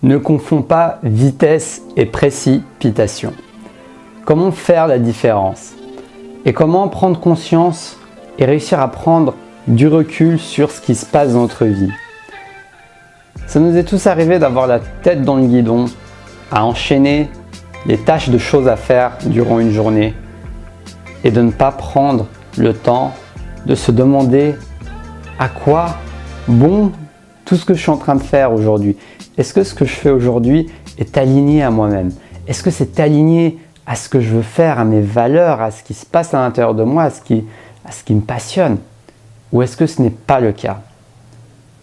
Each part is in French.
Ne confonds pas vitesse et précipitation. Comment faire la différence? Et comment prendre conscience et réussir à prendre du recul sur ce qui se passe dans notre vie? Ça nous est tous arrivé d'avoir la tête dans le guidon, à enchaîner les tâches de choses à faire durant une journée et de ne pas prendre le temps de se demander à quoi bon tout ce que je suis en train de faire aujourd'hui. Est-ce que ce que je fais aujourd'hui est aligné à moi-même? Est-ce que c'est aligné à ce que je veux faire, à mes valeurs, à ce qui se passe à l'intérieur de moi, à ce qui me passionne? Ou est-ce que ce n'est pas le cas?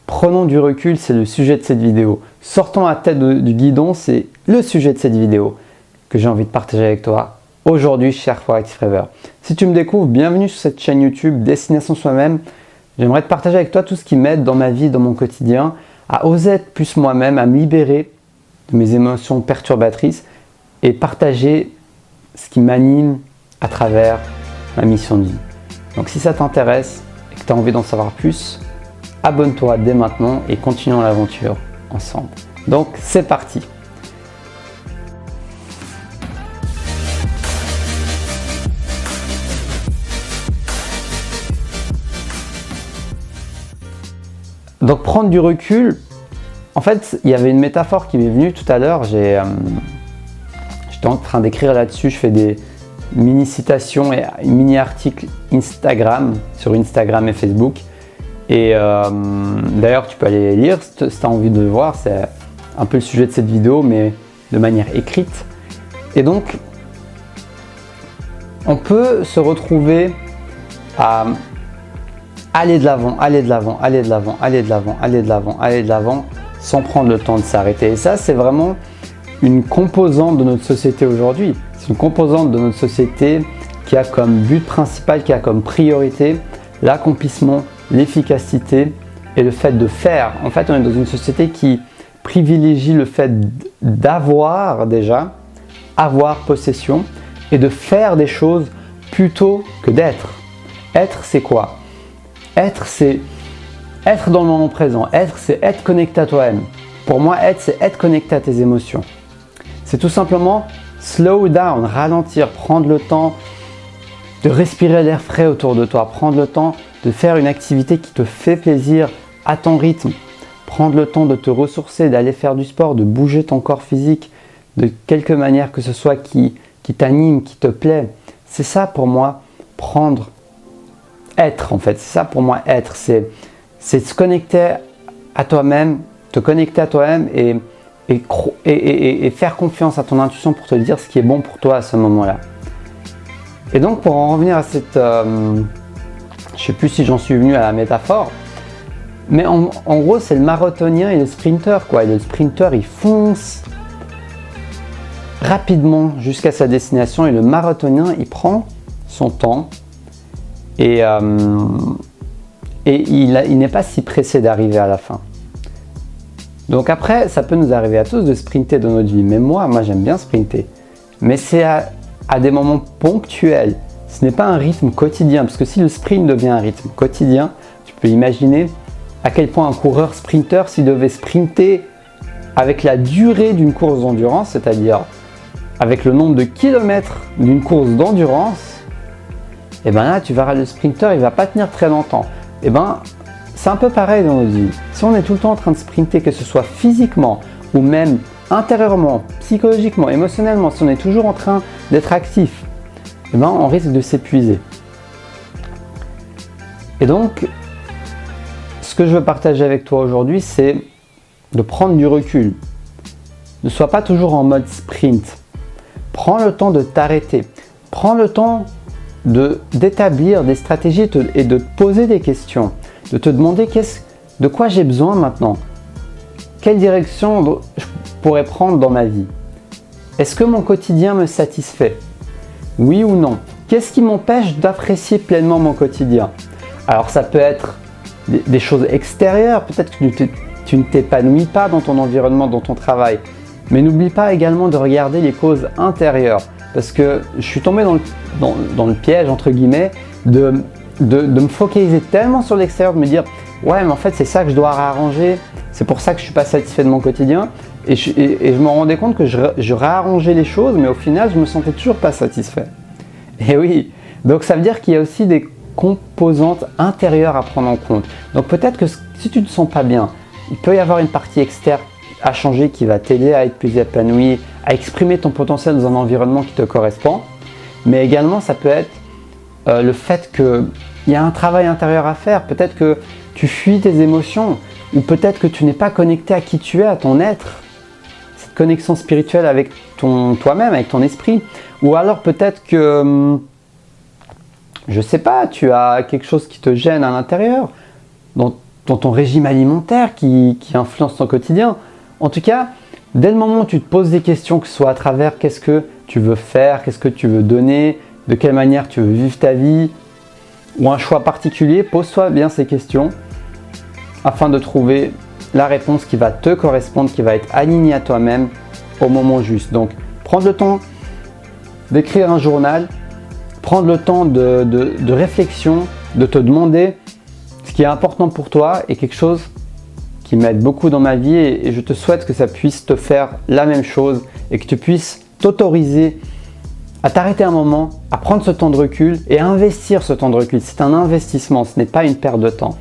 Prenons du recul, c'est le sujet de cette vidéo. Sortons la tête du guidon, c'est le sujet de cette vidéo que j'ai envie de partager avec toi aujourd'hui, cher Forex Rêveur. Si tu me découvres, bienvenue sur cette chaîne YouTube Destination Soi-même. J'aimerais te partager avec toi tout ce qui m'aide dans ma vie, dans mon quotidien, à oser être plus moi-même, à me libérer de mes émotions perturbatrices et partager ce qui m'anime à travers ma mission de vie. Donc si ça t'intéresse et que tu as envie d'en savoir plus, abonne-toi dès maintenant et continuons l'aventure ensemble. Donc c'est parti! Donc prendre du recul, en fait il y avait une métaphore qui m'est venue tout à l'heure, j'étais en train d'écrire là-dessus, je fais des mini citations et mini articles Instagram, sur Instagram et Facebook. Et d'ailleurs tu peux aller les lire si tu as envie de le voir, c'est un peu le sujet de cette vidéo mais de manière écrite. Et donc on peut se retrouver à aller de l'avant, aller de l'avant, aller de l'avant, aller de l'avant, aller de l'avant, aller de l'avant, sans prendre le temps de s'arrêter. Et ça, c'est vraiment une composante de notre société aujourd'hui. C'est une composante de notre société qui a comme but principal, qui a comme priorité l'accomplissement, l'efficacité et le fait de faire. En fait, on est dans une société qui privilégie le fait d'avoir déjà, avoir possession et de faire des choses plutôt que d'être. Être, c'est quoi? Être, c'est être dans le moment présent. Être, c'est être connecté à toi-même. Pour moi, être, c'est être connecté à tes émotions. C'est tout simplement slow down, ralentir, prendre le temps de respirer l'air frais autour de toi, prendre le temps de faire une activité qui te fait plaisir à ton rythme, prendre le temps de te ressourcer, d'aller faire du sport, de bouger ton corps physique de quelque manière que ce soit qui t'anime, qui te plaît. C'est ça pour moi, être en fait, c'est ça pour moi être, c'est se connecter à toi-même, te connecter à toi-même et faire confiance à ton intuition pour te dire ce qui est bon pour toi à ce moment-là. Et donc pour en revenir à cette, je ne sais plus si j'en suis venu à la métaphore, mais en gros c'est le marathonien et le sprinter quoi. Et le sprinter il fonce rapidement jusqu'à sa destination et le marathonien il prend son temps. Et il n'est pas si pressé d'arriver à la fin. Donc après, ça peut nous arriver à tous de sprinter dans notre vie. Mais moi j'aime bien sprinter. Mais c'est à des moments ponctuels. Ce n'est pas un rythme quotidien. Parce que si le sprint devient un rythme quotidien, tu peux imaginer à quel point un coureur sprinter, s'il devait sprinter avec la durée d'une course d'endurance, c'est-à-dire avec le nombre de kilomètres d'une course d'endurance, et bien là, tu verras le sprinter, il ne va pas tenir très longtemps. Et bien, c'est un peu pareil dans notre vie. Si on est tout le temps en train de sprinter, que ce soit physiquement ou même intérieurement, psychologiquement, émotionnellement, si on est toujours en train d'être actif, et bien on risque de s'épuiser. Et donc, ce que je veux partager avec toi aujourd'hui, c'est de prendre du recul. Ne sois pas toujours en mode sprint. Prends le temps de t'arrêter. Prends le temps d'établir des stratégies et de te poser des questions, de te demander de quoi j'ai besoin maintenant, quelle direction je pourrais prendre dans ma vie, est-ce que mon quotidien me satisfait, oui ou non, qu'est-ce qui m'empêche d'apprécier pleinement mon quotidien. Alors ça peut être des choses extérieures, peut-être que tu ne t'épanouis pas dans ton environnement, dans ton travail, mais n'oublie pas également de regarder les causes intérieures. Parce que je suis tombé dans le piège, entre guillemets, de me focaliser tellement sur l'extérieur, de me dire « Ouais, mais en fait, c'est ça que je dois réarranger, c'est pour ça que je ne suis pas satisfait de mon quotidien. » Et je me rendais compte que je réarrangeais les choses, mais au final, je me sentais toujours pas satisfait. Et oui, donc ça veut dire qu'il y a aussi des composantes intérieures à prendre en compte. Donc peut-être que si tu ne te sens pas bien, il peut y avoir une partie externe à changer qui va t'aider à être plus épanoui, à exprimer ton potentiel dans un environnement qui te correspond. Mais également, ça peut être le fait qu'il y a un travail intérieur à faire. Peut-être que tu fuis tes émotions, ou peut-être que tu n'es pas connecté à qui tu es, à ton être. Cette connexion spirituelle avec toi-même, avec ton esprit. Ou alors peut-être que, je sais pas, tu as quelque chose qui te gêne à l'intérieur, dans ton régime alimentaire qui influence ton quotidien. En tout cas, dès le moment où tu te poses des questions, que ce soit à travers qu'est-ce que tu veux faire, qu'est-ce que tu veux donner, de quelle manière tu veux vivre ta vie, ou un choix particulier, pose-toi bien ces questions afin de trouver la réponse qui va te correspondre, qui va être alignée à toi-même au moment juste. Donc, prendre le temps d'écrire un journal, prendre le temps de réflexion, de te demander ce qui est important pour toi est quelque chose qui m'aide beaucoup dans ma vie et je te souhaite que ça puisse te faire la même chose et que tu puisses t'autoriser à t'arrêter un moment, à prendre ce temps de recul et à investir ce temps de recul. C'est un investissement, ce n'est pas une perte de temps.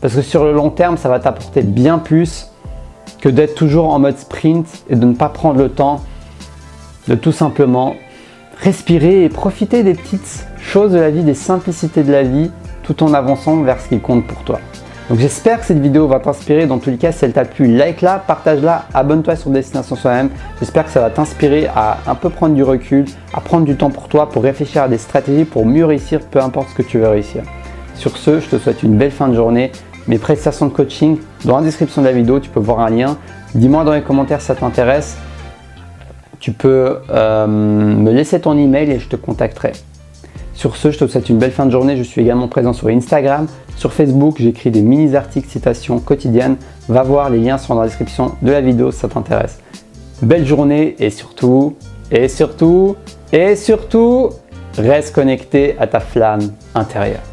Parce que sur le long terme, ça va t'apporter bien plus que d'être toujours en mode sprint et de ne pas prendre le temps de tout simplement respirer et profiter des petites choses de la vie, des simplicités de la vie, tout en avançant vers ce qui compte pour toi. Donc j'espère que cette vidéo va t'inspirer. Dans tous les cas, si elle t'a plu, like-la, partage-la, abonne-toi sur Destination Soi-même. J'espère que ça va t'inspirer à un peu prendre du recul, à prendre du temps pour toi, pour réfléchir à des stratégies pour mieux réussir, peu importe ce que tu veux réussir. Sur ce, je te souhaite une belle fin de journée. Mes prestations de coaching, dans la description de la vidéo, tu peux voir un lien. Dis-moi dans les commentaires si ça t'intéresse. Tu peux me laisser ton email et je te contacterai. Sur ce, je te souhaite une belle fin de journée. Je suis également présent sur Instagram, sur Facebook. J'écris des mini-articles, citations quotidiennes. Va voir, les liens sont dans la description de la vidéo si ça t'intéresse. Belle journée et surtout, reste connecté à ta flamme intérieure.